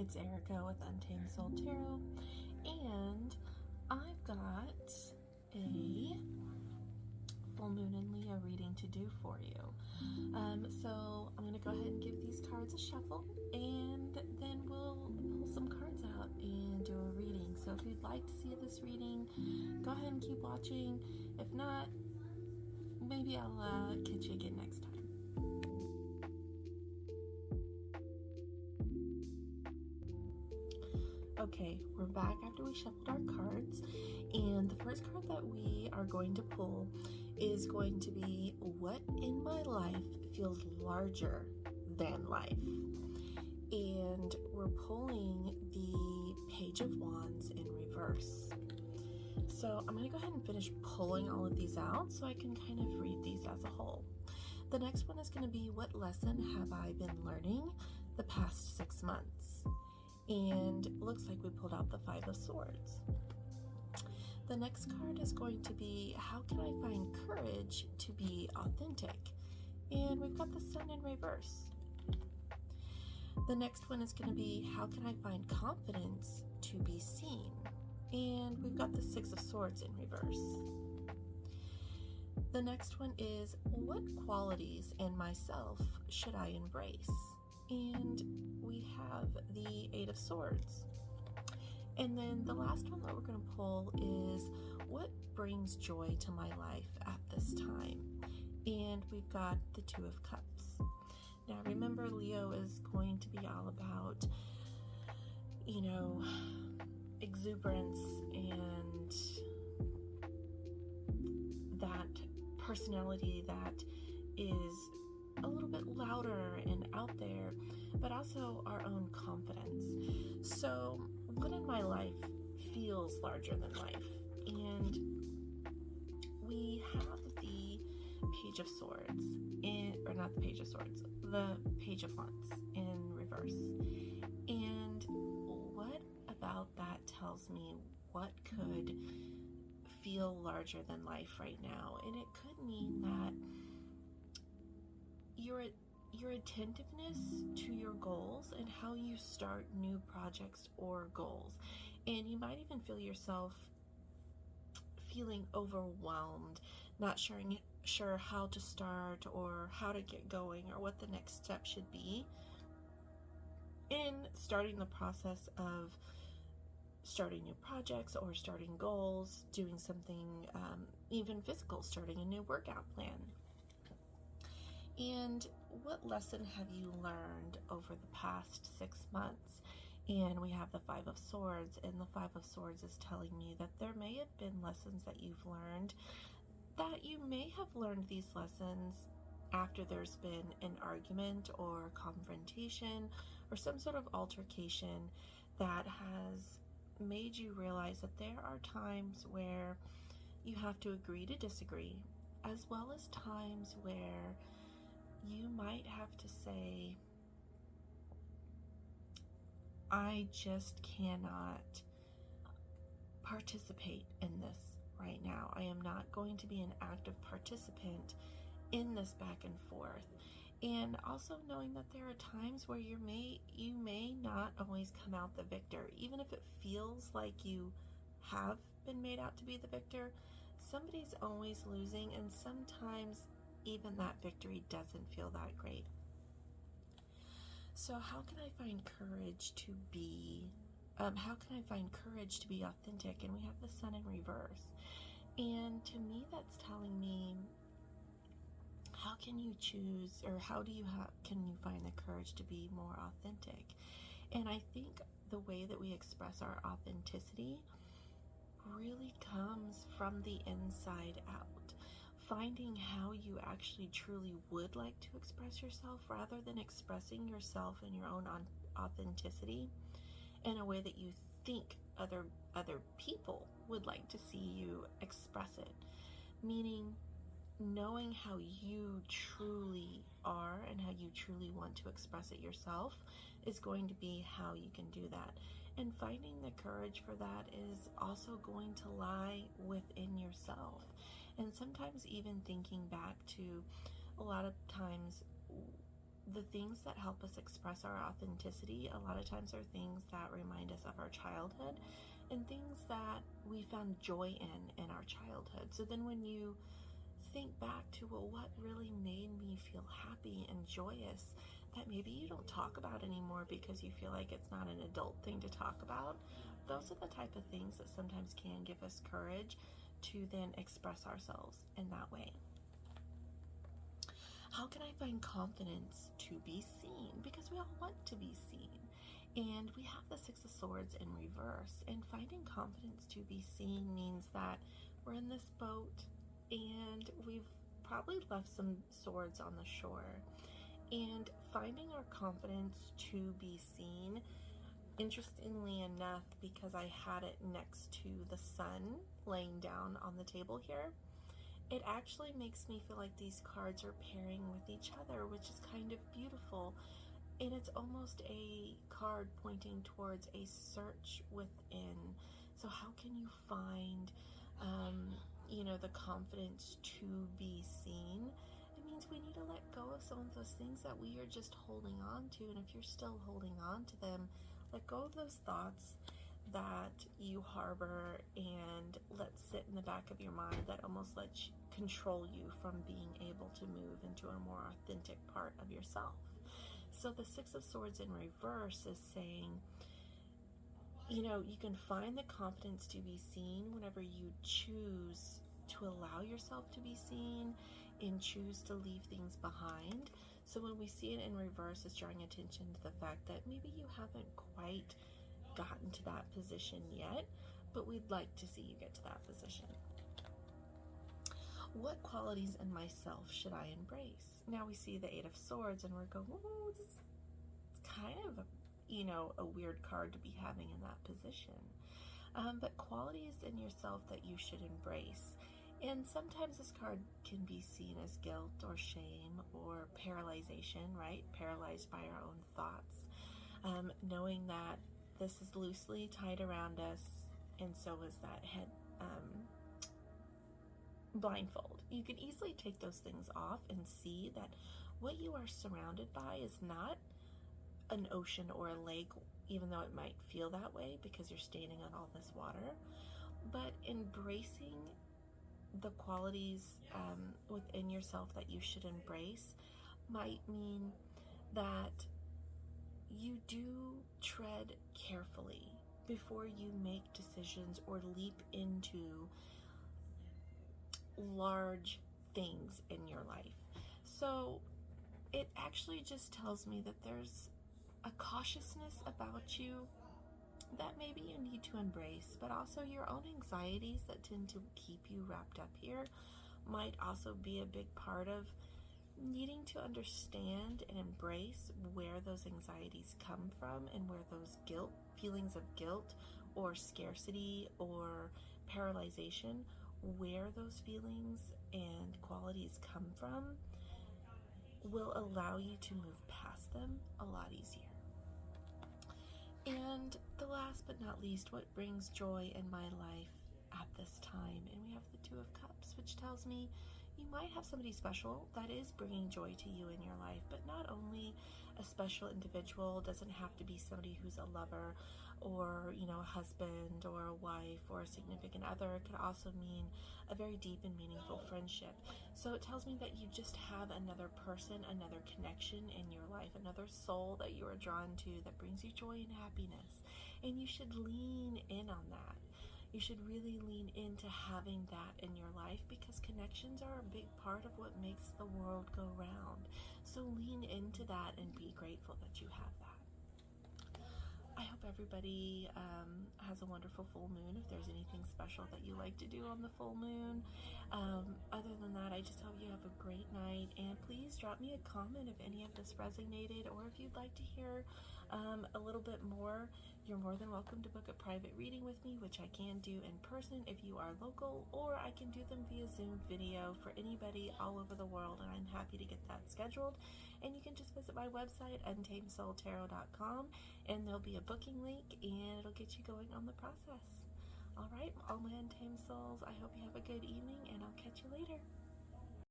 it's Erica with Untamed Soul Tarot, and I've got a full moon in Leo reading to do for you. So I'm going to go ahead and give these cards a shuffle, and then we'll pull some cards out and do a reading. So if you'd like to see this reading, go ahead and keep watching. If not, maybe I'll catch you again next time. Okay, we're back after we shuffled our cards, and the first card that we are going to pull is going to be what in my life feels larger than life. And we're pulling the Page of Wands in reverse. So I'm going to go ahead and finish pulling all of these out so I can kind of read these as a whole. The next one is going to be what lesson have I been learning the past 6 months? And it looks like we pulled out the Five of Swords. The next card is going to be how can I find courage to be authentic? And we've got the Sun in reverse. The next one is going to be how can I find confidence to be seen? And we've got the Six of Swords in reverse. The next one is what qualities in myself should I embrace? And we have the Eight of Swords. And then the last one that we're going to pull is what brings joy to my life at this time? And we've got the Two of Cups. Now remember, Leo is going to be all about, exuberance and that personality that is a little bit louder and out there, but also our own confidence. So what in my life feels larger than life? And we have the Page of Swords, the Page of Wands in reverse. And what about that tells me what could feel larger than life right now? And it could mean that your attentiveness to your goals and how you start new projects or goals. And you might even feel yourself feeling overwhelmed, not sure how to start or how to get going or what the next step should be in starting the process of starting new projects or starting goals, doing something even physical, starting a new workout plan. And what lesson have you learned over the past 6 months? And we have the Five of Swords, and the Five of Swords is telling me that there may have been lessons that you've learned, that you may have learned these lessons after there's been an argument or confrontation or some sort of altercation that has made you realize that there are times where you have to agree to disagree, as well as times where you might have to say, I just cannot participate in this right now. I am not going to be an active participant in this back and forth. And also knowing that there are times where you may not always come out the victor. Even if it feels like you have been made out to be the victor, somebody's always losing, and sometimes even that victory doesn't feel that great. So how can I find courage to be authentic? And we have the Sun in reverse. And to me, that's telling me, how can you choose, or can you find the courage to be more authentic? And I think the way that we express our authenticity really comes from the inside out. Finding how you actually truly would like to express yourself, rather than expressing yourself and your own authenticity in a way that you think other people would like to see you express it. Meaning, knowing how you truly are and how you truly want to express it yourself is going to be how you can do that. And finding the courage for that is also going to lie within yourself. And sometimes even thinking back to a lot of times the things that help us express our authenticity a lot of times are things that remind us of our childhood and things that we found joy in our childhood. So then when you think back to, well, what really made me feel happy and joyous that maybe you don't talk about anymore because you feel like it's not an adult thing to talk about, those are the type of things that sometimes can give us courage to then express ourselves in that way. How can I find confidence to be seen? Because we all want to be seen. And we have the Six of Swords in reverse. And finding confidence to be seen means that we're in this boat and we've probably left some swords on the shore. And finding our confidence to be seen, interestingly enough, because I had it next to the sun laying down on the table here, it actually makes me feel like these cards are pairing with each other, which is kind of beautiful. And it's almost a card pointing towards a search within. So how can you find, the confidence to be seen? It means we need to let go of some of those things that we are just holding on to. And if you're still holding on to them, let go of those thoughts that you harbor and let sit in the back of your mind that almost lets control you from being able to move into a more authentic part of yourself. So the Six of Swords in reverse is saying, you can find the confidence to be seen whenever you choose to allow yourself to be seen and choose to leave things behind. So when we see it in reverse, it's drawing attention to the fact that maybe you haven't quite gotten to that position yet, but we'd like to see you get to that position. What qualities in myself should I embrace? Now we see the Eight of Swords and we're going, whoa, it's kind of a weird card to be having in that position. But qualities in yourself that you should embrace. And sometimes this card can be seen as guilt or shame or paralyzation, right? Paralyzed by our own thoughts. Knowing that this is loosely tied around us, and so is that head blindfold. You can easily take those things off and see that what you are surrounded by is not an ocean or a lake, even though it might feel that way because you're standing on all this water. But embracing the qualities within yourself that you should embrace might mean that you do tread carefully before you make decisions or leap into large things in your life. So it actually just tells me that there's a cautiousness about you that maybe you need to embrace, but also your own anxieties that tend to keep you wrapped up here might also be a big part of needing to understand and embrace where those anxieties come from and where those feelings of guilt or scarcity or paralyzation, where those feelings and qualities come from will allow you to move past them a lot easier. And the last but not least, what brings joy in my life at this time? And we have the Two of Cups, which tells me you might have somebody special that is bringing joy to you in your life, but not only a special individual, doesn't have to be somebody who's a lover or, a husband or a wife or a significant other. It could also mean a very deep and meaningful friendship. So it tells me that you just have another person, another connection in your life, another soul that you are drawn to that brings you joy and happiness. And you should lean in on that. You should really lean into having that in your life because connections are a big part of what makes the world go round. So lean into that and be grateful that you have that. I hope everybody has a wonderful full moon. If there's anything special that you like to do on the full moon. Other than that, I just hope you have a great night. And please drop me a comment if any of this resonated or if you'd like to hear a little bit more. You're more than welcome to book a private reading with me, which I can do in person if you are local, or I can do them via Zoom video for anybody all over the world, and I'm happy to get that scheduled. And you can just visit my website, untamedsoultarot.com, and there'll be a booking link, and it'll get you going on the process. All right, all my Untamed Souls, I hope you have a good evening, and I'll catch you later.